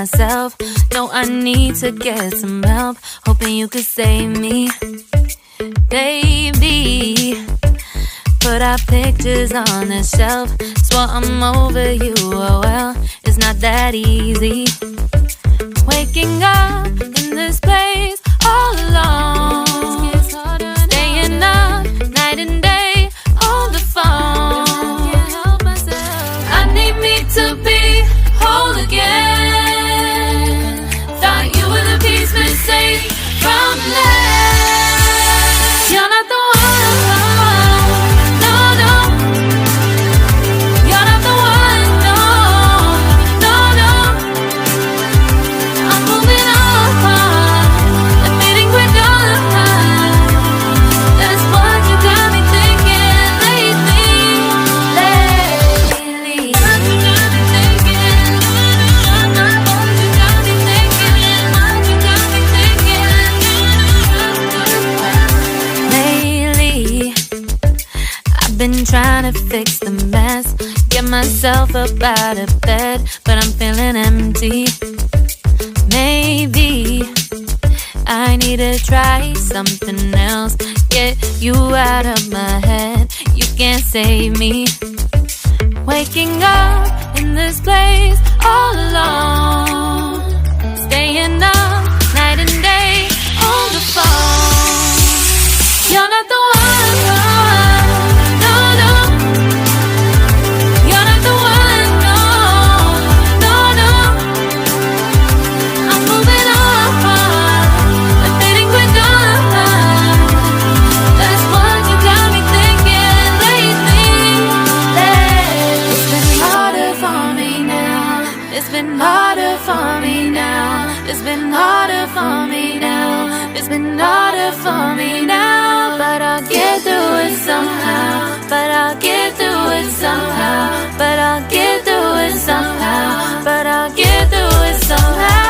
myself. No, I need to get some help. Hoping you could save me, baby. Put our pictures on the shelf. Swore I'm over you, oh well, it's not that easy. Waking up in this place all alone, staying up night and day on the phone. I need me to be whole again. Thought you were the piece missing from last. You're not the one, no, no. You're not the one, no, no, no. I'm moving on, admitting we're done. That's what you got me thinking lately. What you got me thinking. What you got me thinking. What you got me thinking. Lately, I've been trying to fix the mess, get myself up out of bed, but I'm feeling empty. Maybe I need to try something else. Get you out of my head, you can't save me. Waking up in this place all alone, staying up night and day on the phone. You're not the one, no, no. You're not the one, no, no, no. I'm moving on, admitting we're done. That's what you got me thinking lately. It's been harder for me now. It's been harder for me now. It's been harder for me now. It's been harder for me now. But I'll get through it somehow. But I'll get through it somehow. But I'll get through it somehow. But I'll get through it somehow.